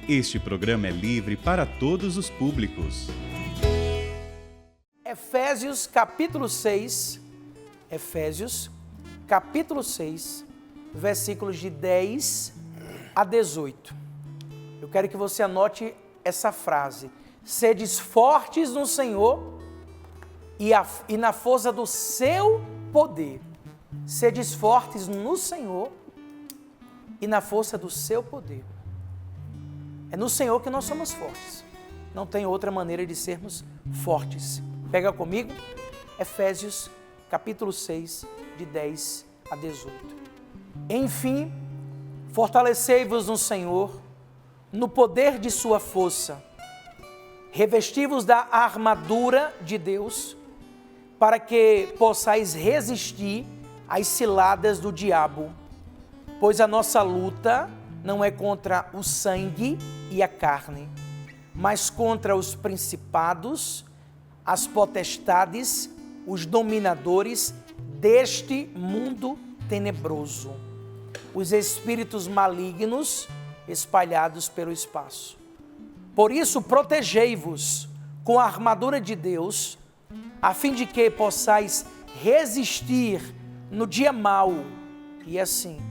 Este programa é livre para todos os públicos. Efésios capítulo 6, versículos de 10 a 18. Eu quero que você anote essa frase. Sedes fortes no Senhor e na força do seu poder. Sedes fortes no Senhor e na força do seu poder. É no Senhor que nós somos fortes. Não tem outra maneira de sermos fortes. Pega comigo, Efésios capítulo 6, de 10 a 18. Enfim, fortalecei-vos no Senhor, no poder de sua força. Revesti-vos da armadura de Deus, para que possais resistir às ciladas do diabo. Pois a nossa luta não é contra o sangue e a carne, mas contra os principados, as potestades, os dominadores deste mundo tenebroso, os espíritos malignos espalhados pelo espaço. Por isso, protegei-vos com a armadura de Deus, a fim de que possais resistir no dia mau, e assim,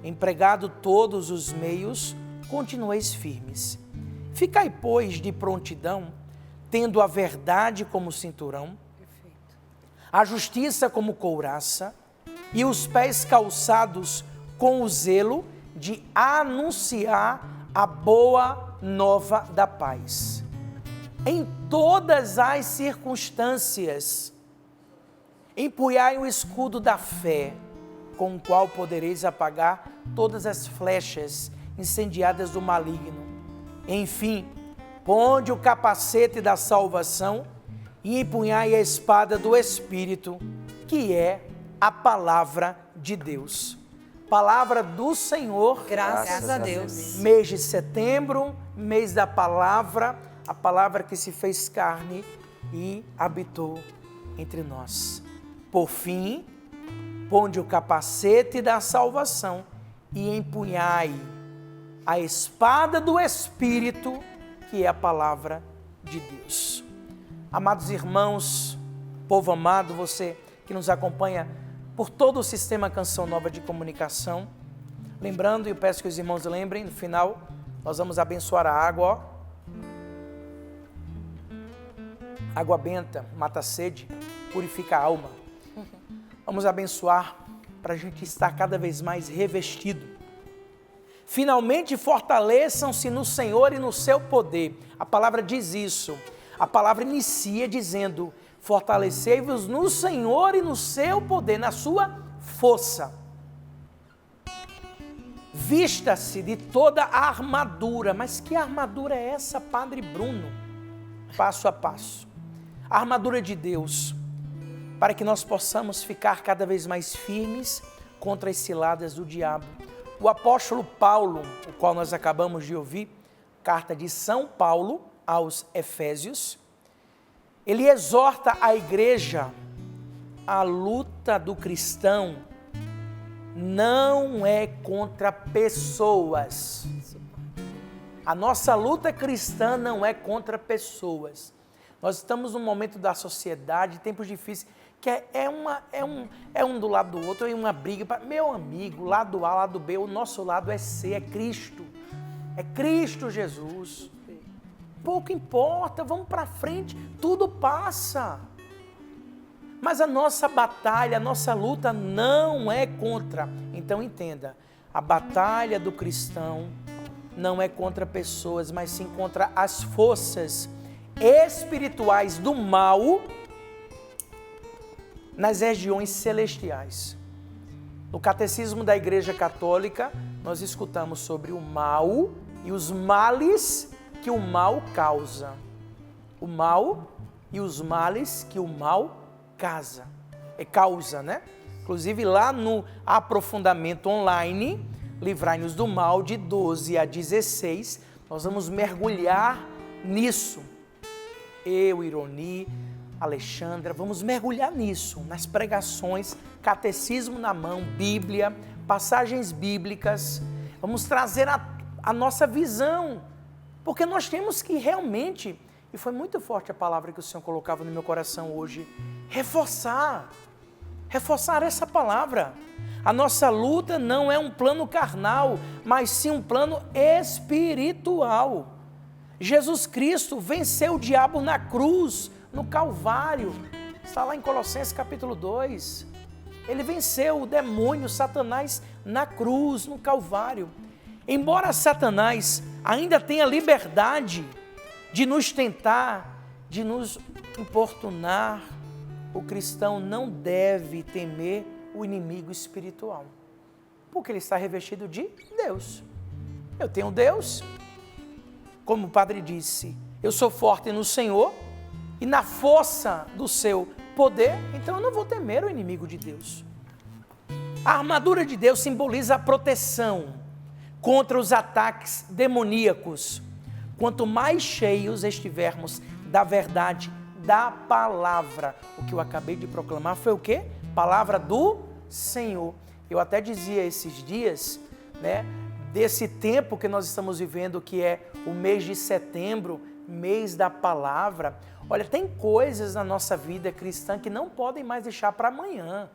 empregado todos os meios, continueis firmes. Ficai, pois, de prontidão, tendo a verdade como cinturão, a justiça como couraça, e os pés calçados com o zelo de anunciar a boa nova da paz. Em todas as circunstâncias, empunhai o escudo da fé, com o qual podereis apagar todas as flechas incendiadas do maligno. Enfim, ponde o capacete da salvação e empunhai a espada do Espírito, que é a palavra de Deus. Palavra do Senhor. Graças a Deus. Mês de setembro, mês da palavra, a palavra que se fez carne e habitou entre nós. Por fim, ponde o capacete da salvação e empunhai a espada do Espírito, que é a palavra de Deus. Amados irmãos, povo amado, você que nos acompanha por todo o sistema Canção Nova de Comunicação, lembrando, e eu peço que os irmãos lembrem, no final nós vamos abençoar a água, ó. Água benta, mata a sede, purifica a alma. Vamos abençoar para a gente estar cada vez mais revestido. Finalmente fortaleçam-se no Senhor e no seu poder. A palavra diz isso. A palavra inicia dizendo: fortalecei-vos no Senhor e no seu poder, na sua força. Vista-se de toda a armadura. Mas que armadura é essa, Padre Bruno? Passo a passo. A armadura de Deus, para que nós possamos ficar cada vez mais firmes contra as ciladas do diabo. O apóstolo Paulo, o qual nós acabamos de ouvir, carta de São Paulo aos Efésios, ele exorta a igreja. A luta do cristão não é contra pessoas. A nossa luta cristã não é contra pessoas. Nós estamos num momento da sociedade, tempos difíceis, que é um do lado do outro, é uma briga. Meu amigo, lado A, lado B, o nosso lado é C, é Cristo. É Cristo Jesus. Pouco importa, vamos para frente, tudo passa. Mas a nossa batalha, a nossa luta não é contra. Então entenda, a batalha do cristão não é contra pessoas, mas sim contra as forças espirituais do mal nas regiões celestiais. No Catecismo da Igreja Católica, nós escutamos sobre o mal e os males que o mal causa. O mal e os males que o mal causa, né? Inclusive lá no aprofundamento online, Livrai-nos do Mal, de 12 a 16, nós vamos mergulhar nisso. Eu, Ironi, Alexandra, vamos mergulhar nisso, nas pregações, catecismo na mão, Bíblia, passagens bíblicas. Vamos trazer a nossa visão Porque nós temos que realmente, e foi muito forte a palavra que o Senhor colocava no meu coração hoje, reforçar essa palavra. A nossa luta não é um plano carnal, mas sim um plano espiritual. Jesus Cristo venceu o diabo na cruz, no Calvário. Está lá em Colossenses capítulo 2. Ele venceu o demônio, Satanás, na cruz, no Calvário. Embora Satanás ainda tenha liberdade de nos tentar, de nos importunar, o cristão não deve temer o inimigo espiritual, porque ele está revestido de Deus. Eu tenho Deus, como o padre disse, eu sou forte no Senhor e na força do seu poder, então eu não vou temer o inimigo de Deus. A armadura de Deus simboliza a proteção contra os ataques demoníacos. Quanto mais cheios estivermos da verdade, da palavra, o que eu acabei de proclamar foi o quê? Palavra do Senhor. Eu até dizia esses dias, né, desse tempo que nós estamos vivendo, que é o mês de setembro, mês da palavra. Olha, tem coisas na nossa vida cristã que não podem mais deixar para amanhã.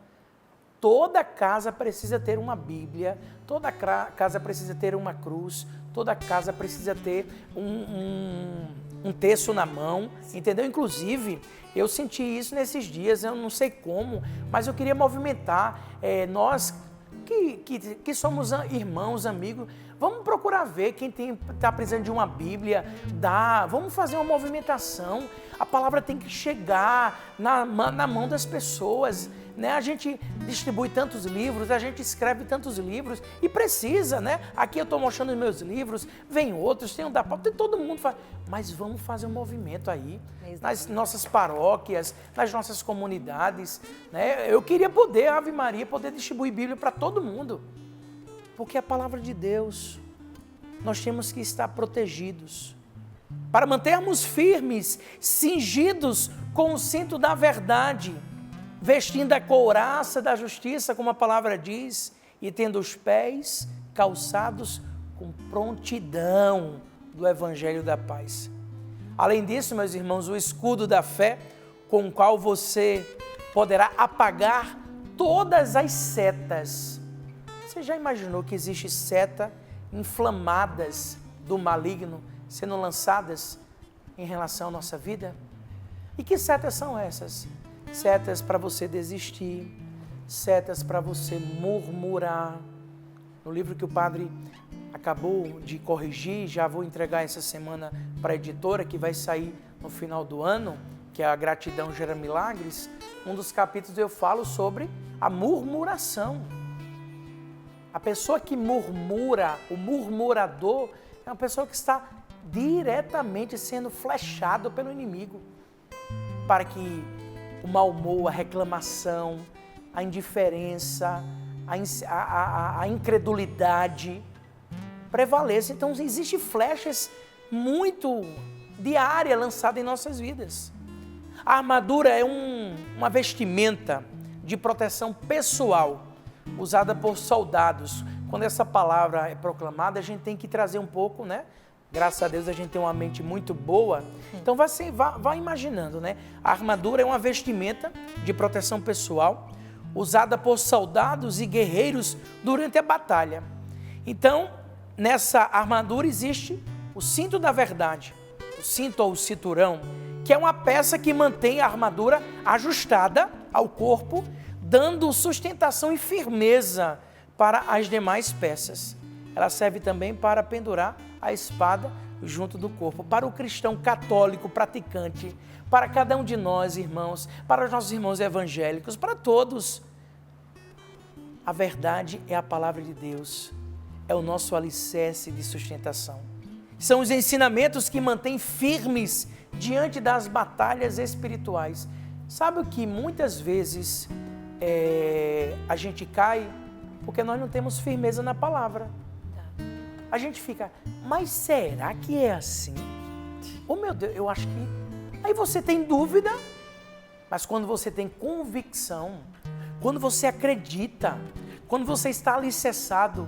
Toda casa precisa ter uma Bíblia, toda casa precisa ter uma cruz, toda casa precisa ter um terço na mão, entendeu? Inclusive, eu senti isso nesses dias, eu não sei como, mas eu queria movimentar, nós que somos irmãos, amigos, vamos procurar ver quem está precisando de uma Bíblia, vamos fazer uma movimentação, a palavra tem que chegar na mão das pessoas, né? A gente distribui tantos livros, a gente escreve tantos livros e precisa, né? Aqui eu estou mostrando os meus livros, vem outros, tem um da Paulo, tem todo mundo faz, mas vamos fazer um movimento aí, nas nossas paróquias, nas nossas comunidades, né? Eu queria poder, Ave Maria, poder distribuir Bíblia para todo mundo, porque a palavra de Deus, nós temos que estar protegidos, para mantermos firmes, cingidos com o cinto da verdade, vestindo a couraça da justiça, como a palavra diz, e tendo os pés calçados com prontidão do Evangelho da paz. Além disso, meus irmãos, o escudo da fé, com o qual você poderá apagar todas as setas. Você já imaginou que existe seta inflamadas do maligno sendo lançadas em relação à nossa vida? E que setas são essas? Setas para você desistir, setas para você murmurar. No livro que o padre acabou de corrigir, já vou entregar essa semana para a editora, que vai sair no final do ano, que é A Gratidão Gera Milagres, um dos capítulos eu falo sobre a murmuração. A pessoa que murmura, o murmurador, é uma pessoa que está diretamente sendo flechado pelo inimigo, para que o mau humor, a reclamação, a indiferença, a incredulidade prevaleça. Então, existem flechas muito diárias lançadas em nossas vidas. A armadura é uma vestimenta de proteção pessoal, usada por soldados. Quando essa palavra é proclamada, a gente tem que trazer um pouco, né? Graças a Deus a gente tem uma mente muito boa. Então vai imaginando, né? A armadura é uma vestimenta de proteção pessoal, usada por soldados e guerreiros durante a batalha. Então, nessa armadura existe o cinto da verdade, o cinto ou o cinturão, que é uma peça que mantém a armadura ajustada ao corpo, dando sustentação e firmeza para as demais peças. Ela serve também para pendurar a espada junto do corpo. Para o cristão católico praticante, para cada um de nós, irmãos, para os nossos irmãos evangélicos, para todos, a verdade é a palavra de Deus, é o nosso alicerce de sustentação. São os ensinamentos que mantêm firmes diante das batalhas espirituais. Sabe o que muitas vezes a gente cai? Porque nós não temos firmeza na palavra. A gente fica, mas será que é assim? Oh meu Deus, eu acho que... Aí você tem dúvida, mas quando você tem convicção, quando você acredita, quando você está alicerçado,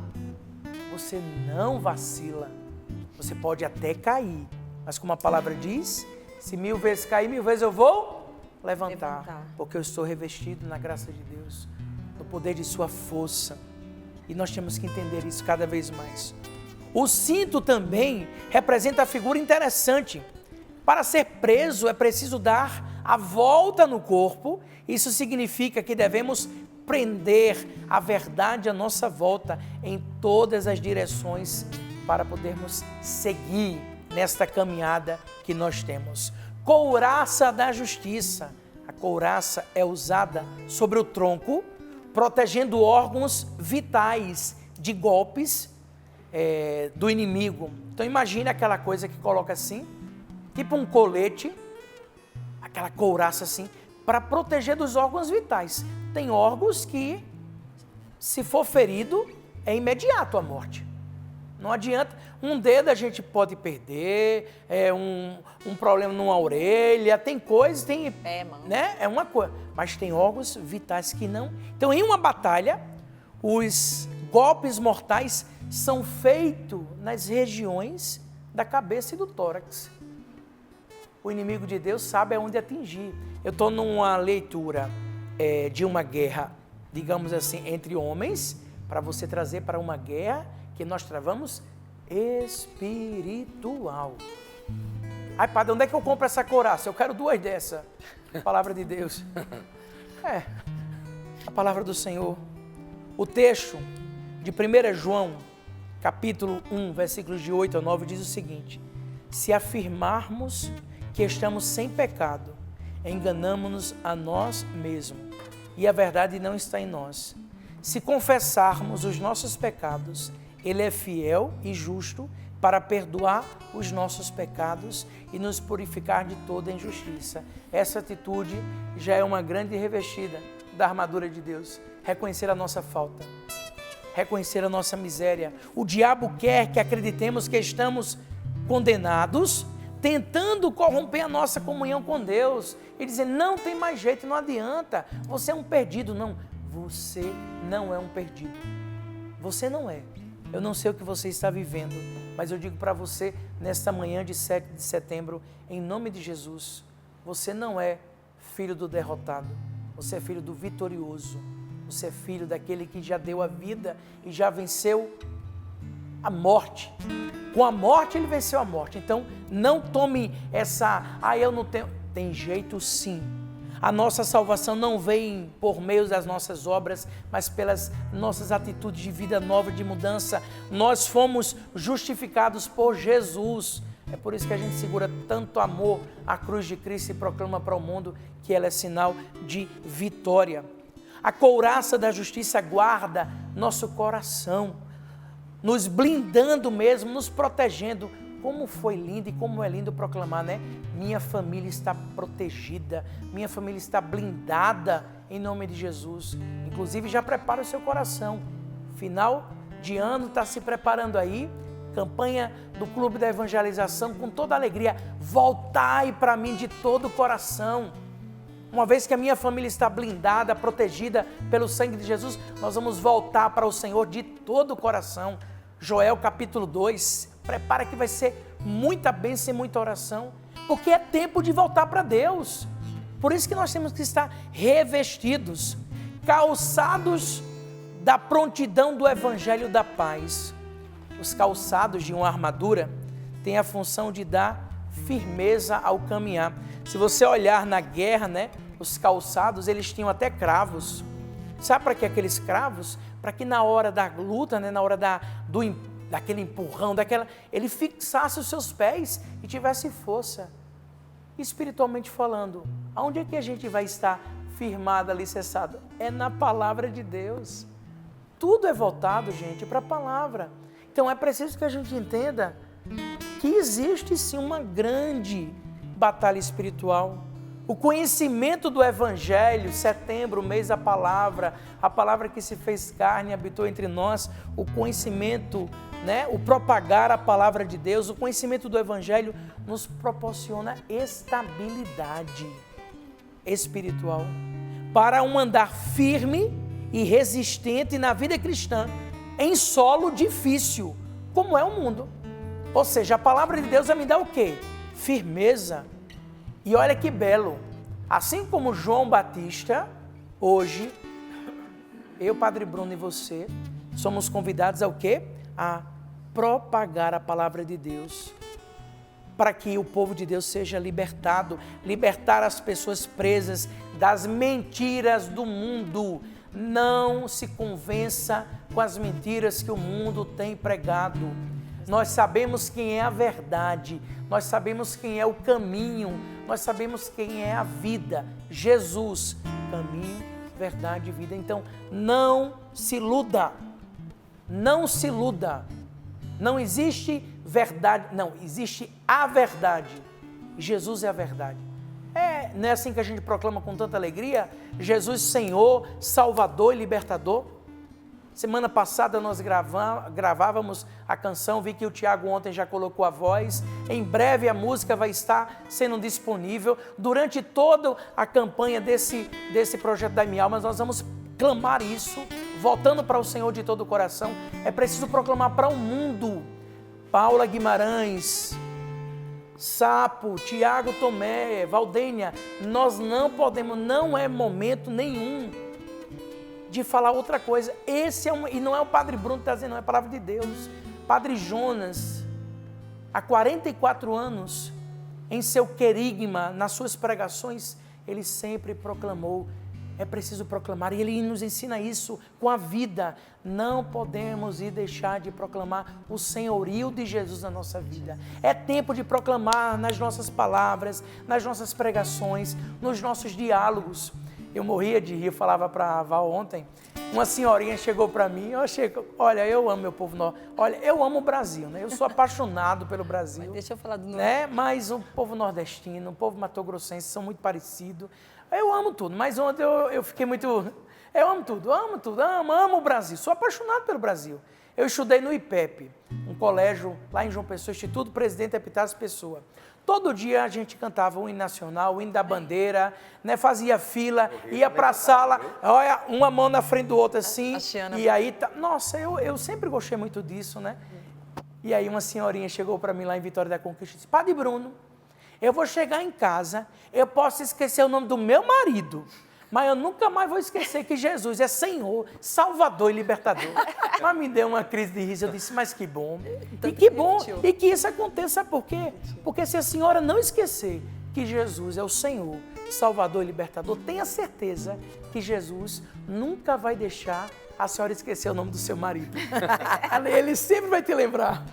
você não vacila, Você pode até cair, mas como a palavra diz, se 1000 vezes cair, 1000 vezes eu vou levantar. Porque eu estou revestido na graça de Deus, no poder de sua força. E nós temos que entender isso cada vez mais. O cinto também representa a figura interessante. Para ser preso é preciso dar a volta no corpo. Isso significa que devemos prender a verdade à nossa volta em todas as direções para podermos seguir nesta caminhada que nós temos. Couraça da justiça. A couraça é usada sobre o tronco, protegendo órgãos vitais de golpes do inimigo. Então imagine aquela coisa que coloca assim, tipo um colete, aquela couraça assim, para proteger dos órgãos vitais. Tem órgãos que, se for ferido, é imediato a morte. Não adianta, um dedo a gente pode perder, um problema numa orelha, tem coisas, tem, né? É uma coisa, mas tem órgãos vitais que não. Então, em uma batalha, os golpes mortais são feitos nas regiões da cabeça e do tórax. O inimigo de Deus sabe aonde atingir. Eu estou numa leitura de uma guerra, digamos assim, entre homens, para você trazer para uma guerra que nós travamos espiritual. Ai, padre, onde é que eu compro essa couraça? Eu quero 2 dessas. Palavra de Deus. A palavra do Senhor. O texto de 1 João, capítulo 1, versículos de 8 a 9, diz o seguinte: se afirmarmos que estamos sem pecado, enganamo-nos a nós mesmos, e a verdade não está em nós. Se confessarmos os nossos pecados, Ele é fiel e justo para perdoar os nossos pecados e nos purificar de toda injustiça. Essa atitude já é uma grande revestida da armadura de Deus. Reconhecer a nossa falta, reconhecer a nossa miséria. O diabo quer que acreditemos que estamos condenados, tentando corromper a nossa comunhão com Deus e dizer, não tem mais jeito, não adianta, você é um perdido. Não, você não é um perdido, você não é. Eu não sei o que você está vivendo, mas eu digo para você, nesta manhã de 7 de setembro, em nome de Jesus, você não é filho do derrotado, você é filho do vitorioso, você é filho daquele que já deu a vida e já venceu a morte. Com a morte ele venceu a morte. Então não tome essa, eu não tenho. Tem jeito sim. A nossa salvação não vem por meio das nossas obras, mas pelas nossas atitudes de vida nova, de mudança. Nós fomos justificados por Jesus. É por isso que a gente segura tanto amor à cruz de Cristo e proclama para o mundo que ela é sinal de vitória. A couraça da justiça guarda nosso coração, nos blindando mesmo, nos protegendo. Como foi lindo e como é lindo proclamar, né? Minha família está protegida, minha família está blindada em nome de Jesus. Inclusive já prepara o seu coração. Final de ano está se preparando aí, campanha do Clube da Evangelização com toda alegria. Voltai para mim de todo o coração. Uma vez que a minha família está blindada, protegida pelo sangue de Jesus, nós vamos voltar para o Senhor de todo o coração. Joel capítulo 2, prepara que vai ser muita bênção e muita oração, porque é tempo de voltar para Deus. Por isso que nós temos que estar revestidos, calçados da prontidão do Evangelho da Paz. Os calçados de uma armadura têm a função de dar firmeza ao caminhar. Se você olhar na guerra, né, os calçados, eles tinham até cravos. Sabe para que aqueles cravos? Para que na hora da luta, né, na hora daquele empurrão, ele fixasse os seus pés e tivesse força. Espiritualmente falando, aonde é que a gente vai estar firmado, alicerçado? É na palavra de Deus. Tudo é voltado, gente, para a palavra. Então é preciso que a gente entenda que existe sim uma grande batalha espiritual. O conhecimento do Evangelho, setembro, mês da palavra, a palavra que se fez carne e habitou entre nós, o conhecimento, né, o propagar a palavra de Deus, o conhecimento do Evangelho nos proporciona estabilidade espiritual para um andar firme e resistente na vida cristã, em solo difícil, como é o mundo. Ou seja, a palavra de Deus vai me dar o quê? Firmeza. E olha que belo. Assim como João Batista, hoje, eu, Padre Bruno e você, somos convidados ao quê? A propagar a palavra de Deus, para que o povo de Deus seja libertado, libertar as pessoas presas das mentiras do mundo. Não se convença com as mentiras que o mundo tem pregado. Nós sabemos quem é a verdade, nós sabemos quem é o caminho, nós sabemos quem é a vida, Jesus, caminho, verdade e vida. Então, não se iluda, não se iluda. Não existe verdade, não, existe a verdade. Jesus é a verdade. Não é assim que a gente proclama com tanta alegria? Jesus Senhor, Salvador e Libertador. Semana passada nós gravávamos a canção, vi que o Tiago ontem já colocou a voz. Em breve a música vai estar sendo disponível. Durante toda a campanha desse projeto da Minha Alma, nós vamos clamar isso, voltando para o Senhor de todo o coração. É preciso proclamar para o mundo. Paula Guimarães, Sapo, Tiago Tomé, Valdênia, nós não podemos, não é momento nenhum de falar outra coisa. E não é o Padre Bruno que está dizendo, não, é a palavra de Deus. Padre Jonas, há 44 anos, em seu querigma, nas suas pregações, ele sempre proclamou, é preciso proclamar, e ele nos ensina isso com a vida. Não podemos ir deixar de proclamar o senhorio de Jesus na nossa vida. É tempo de proclamar nas nossas palavras, nas nossas pregações, nos nossos diálogos. Eu morria de rir, eu falava para a Val ontem, uma senhorinha chegou para mim, olha, eu amo meu povo, olha, eu amo o Brasil, né? Eu sou apaixonado pelo Brasil. Mas deixa eu falar do né? Mas o povo nordestino, o povo matogrossense são muito parecidos. Eu amo tudo, mas ontem eu fiquei muito... Eu amo tudo, amo o Brasil, sou apaixonado pelo Brasil. Eu estudei no IPEP, um colégio lá em João Pessoa, Instituto Presidente Epitácio Pessoa. Todo dia a gente cantava o hino nacional, o hino da bandeira, né? Fazia fila, ia para a sala, olha, uma mão na frente do outro assim, e aí, nossa, eu sempre gostei muito disso, né? E aí uma senhorinha chegou para mim lá em Vitória da Conquista e disse, Padre Bruno, eu vou chegar em casa, eu posso esquecer o nome do meu marido, mas eu nunca mais vou esquecer que Jesus é Senhor, Salvador e Libertador. Mas me deu uma crise de riso, eu disse, mas que bom. E que bom, e que isso aconteça, por quê? Porque se a senhora não esquecer que Jesus é o Senhor, Salvador e Libertador, tenha certeza que Jesus nunca vai deixar a senhora esquecer o nome do seu marido. Ele sempre vai te lembrar.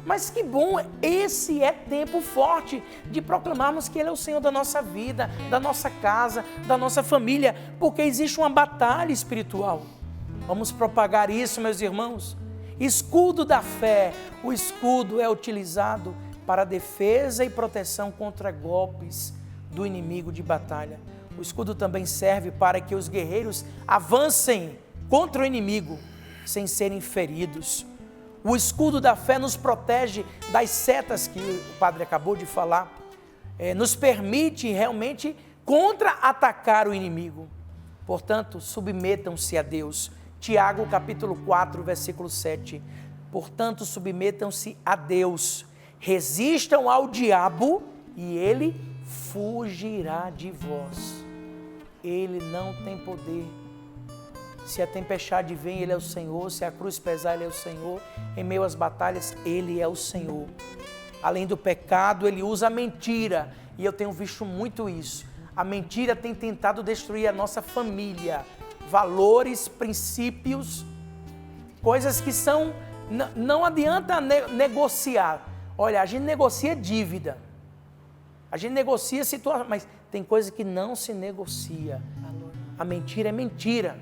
Mas que bom, esse é tempo forte de proclamarmos que Ele é o Senhor da nossa vida, da nossa casa, da nossa família, porque existe uma batalha espiritual. Vamos propagar isso, meus irmãos. Escudo da fé. O escudo é utilizado para defesa e proteção contra golpes do inimigo de batalha. O escudo também serve para que os guerreiros avancem contra o inimigo sem serem feridos. O escudo da fé nos protege das setas que o padre acabou de falar, nos permite realmente contra-atacar o inimigo. Portanto, submetam-se a Deus. Tiago capítulo 4, versículo 7. Portanto, submetam-se a Deus, resistam ao diabo e ele fugirá de vós. Ele não tem poder. Se a tempestade vem, Ele é o Senhor. Se a cruz pesar, Ele é o Senhor. Em meio às batalhas, Ele é o Senhor. Além do pecado, Ele usa a mentira. E eu tenho visto muito isso. A mentira tem tentado destruir a nossa família. Valores, princípios, coisas que são... Não adianta negociar. Olha, a gente negocia dívida. A gente negocia situação, mas tem coisa que não se negocia. A mentira é mentira.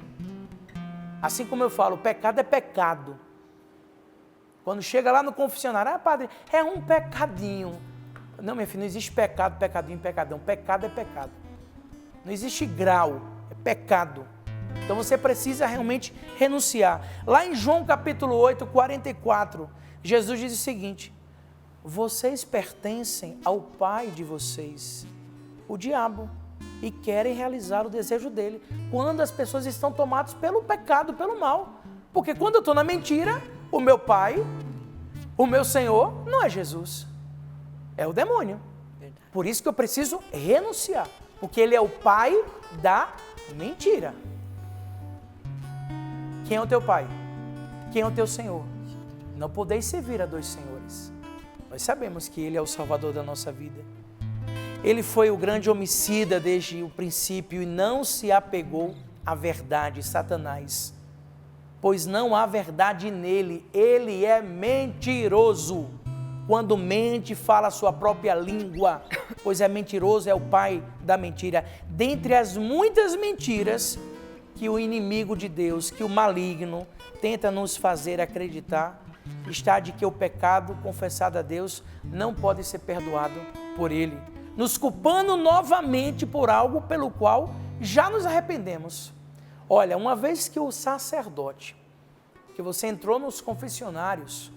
Assim como eu falo, o pecado é pecado. Quando chega lá no confessionário, padre, é um pecadinho. Não, minha filha, não existe pecado, pecadinho, pecadão. Pecado é pecado. Não existe grau, é pecado. Então você precisa realmente renunciar. Lá em João capítulo 8, 44, Jesus diz o seguinte: vocês pertencem ao pai de vocês, o diabo, e querem realizar o desejo dele, quando as pessoas estão tomadas pelo pecado, pelo mal. Porque quando eu estou na mentira, o meu pai O meu Senhor não é Jesus, é o demônio. Por isso que eu preciso renunciar, porque ele é o pai da mentira. Quem é o teu pai? Quem é o teu Senhor? Não podeis servir a dois senhores. Nós sabemos que ele é o Salvador da nossa vida. Ele foi o grande homicida desde o princípio e não se apegou à verdade, Satanás. Pois não há verdade nele, ele é mentiroso. Quando mente, fala a sua própria língua, pois é mentiroso, é o pai da mentira. Dentre as muitas mentiras que o inimigo de Deus, que o maligno, tenta nos fazer acreditar, está de que o pecado confessado a Deus não pode ser perdoado por ele, nos culpando novamente por algo pelo qual já nos arrependemos. Olha, uma vez que o sacerdote, que você entrou nos confessionários,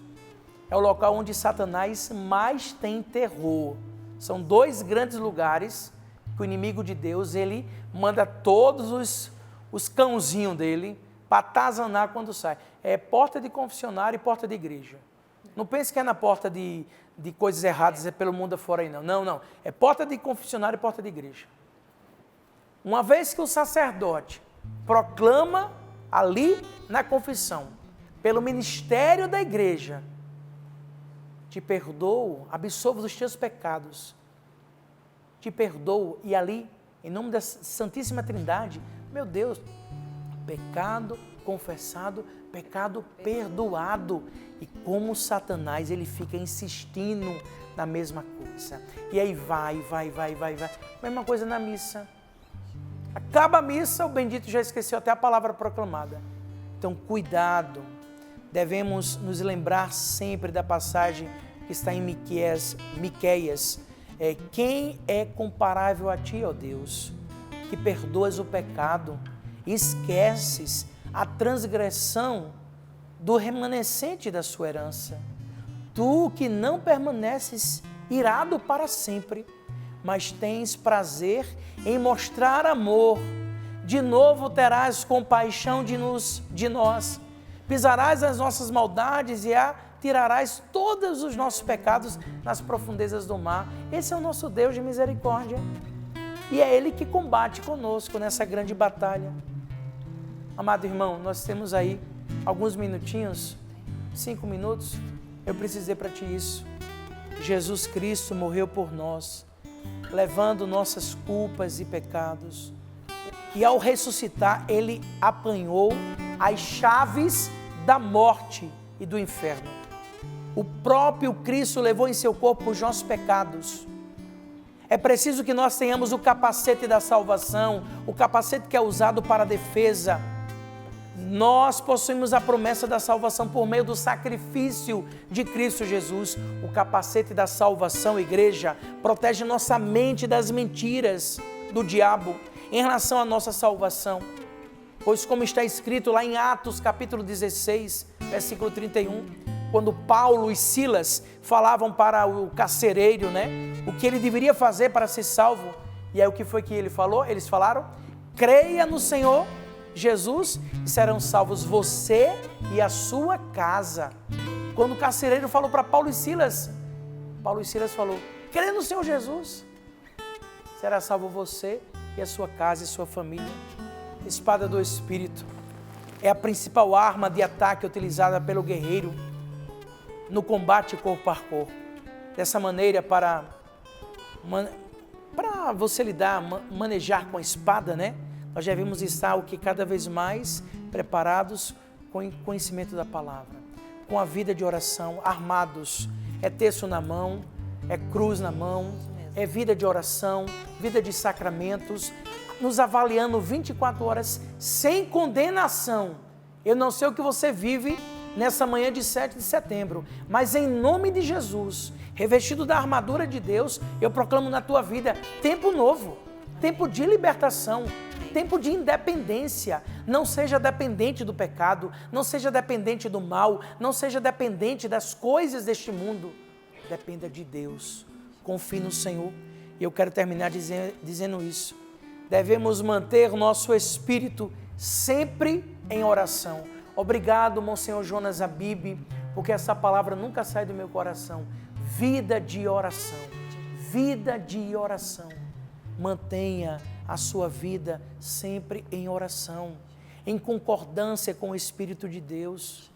é o local onde Satanás mais tem terror. São dois grandes lugares que o inimigo de Deus, ele manda todos os cãozinhos dele para atazanar quando sai. É porta de confessionário e porta de igreja. Não pense que é na porta de coisas erradas, é pelo mundo afora aí, não. Não. É porta de confessionário e porta de igreja. Uma vez que o sacerdote proclama ali na confissão, pelo ministério da igreja, te perdoo, absolvo dos teus pecados, te perdoo, e ali, em nome da Santíssima Trindade, meu Deus, pecado confessado, pecado perdoado. E como Satanás, ele fica insistindo na mesma coisa. E aí vai. Mesma coisa na missa. Acaba a missa, o bendito já esqueceu até a palavra proclamada. Então, cuidado. Devemos nos lembrar sempre da passagem que está em Miqueias. Quem é comparável a ti, ó Deus, que perdoas o pecado, esqueces a transgressão do remanescente da sua herança. Tu que não permaneces irado para sempre, mas tens prazer em mostrar amor, de novo terás compaixão de nós, pisarás as nossas maldades e atirarás todos os nossos pecados nas profundezas do mar. Esse é o nosso Deus de misericórdia, e é Ele que combate conosco nessa grande batalha. Amado irmão, nós temos aí alguns minutinhos, 5 minutos, eu preciso dizer para ti isso. Jesus Cristo morreu por nós, levando nossas culpas e pecados, e ao ressuscitar, Ele apanhou as chaves da morte e do inferno. O próprio Cristo levou em seu corpo os nossos pecados. É preciso que nós tenhamos o capacete da salvação, o capacete que é usado para a defesa. Nós possuímos a promessa da salvação por meio do sacrifício de Cristo Jesus. O capacete da salvação, igreja, protege nossa mente das mentiras do diabo em relação à nossa salvação. Pois como está escrito lá em Atos capítulo 16, versículo 31, quando Paulo e Silas falavam para o carcereiro, o que ele deveria fazer para ser salvo. E aí o que foi que ele falou? Eles falaram: creia no Senhor Jesus e serão salvos você e a sua casa. Quando o carcereiro falou para Paulo e Silas falou: creia no Senhor Jesus, será salvo você e a sua casa e sua família. Espada do Espírito é a principal arma de ataque utilizada pelo guerreiro no combate corpo a corpo. Dessa maneira, para você manejar com a espada, nós devemos estar cada vez mais preparados com o conhecimento da palavra, com a vida de oração, armados. É terço na mão, é cruz na mão, é vida de oração, vida de sacramentos, nos avaliando 24 horas sem condenação. Eu não sei o que você vive nessa manhã de 7 de setembro, mas em nome de Jesus, revestido da armadura de Deus, eu proclamo na tua vida tempo novo, tempo de libertação, tempo de independência. Não seja dependente do pecado, não seja dependente do mal, não seja dependente das coisas deste mundo. Dependa de Deus, confie no Senhor. E eu quero terminar dizendo isso. Devemos manter nosso espírito sempre em oração. Obrigado, Monsenhor Jonas Abib, porque essa palavra nunca sai do meu coração. Vida de oração. Vida de oração. Mantenha a sua vida sempre em oração, em concordância com o Espírito de Deus,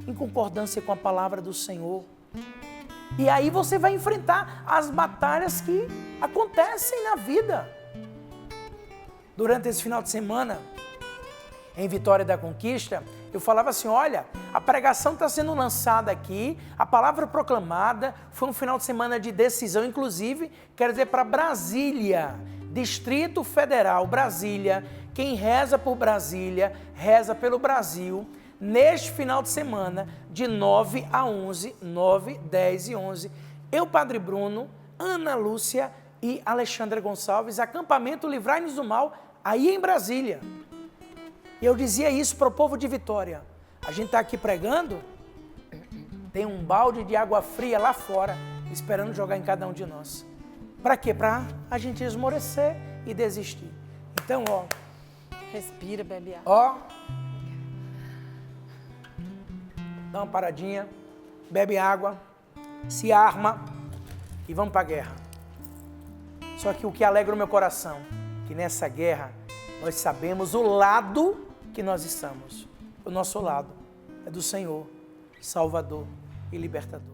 em concordância com a palavra do Senhor. E aí você vai enfrentar as batalhas que acontecem na vida. Durante esse final de semana, em Vitória da Conquista, eu falava assim, olha, a pregação está sendo lançada aqui, a palavra proclamada, foi um final de semana de decisão, inclusive, quero dizer, para Brasília, Distrito Federal, Brasília, quem reza por Brasília, reza pelo Brasil, neste final de semana, de 9 a 11, 9, 10 e 11, eu, Padre Bruno, Ana Lúcia e Alexandra Gonçalves, acampamento Livrai-nos do Mal, aí em Brasília. Eu dizia isso para o povo de Vitória. A gente está aqui pregando, tem um balde de água fria lá fora, esperando jogar em cada um de nós. Para quê? Para a gente esmorecer e desistir. Então, ó. Respira, bebe água. Ó. Dá uma paradinha, bebe água, se arma e vamos para a guerra. Só que o que alegra o meu coração, que nessa guerra nós sabemos o lado que nós estamos. O nosso lado é do Senhor, Salvador e Libertador.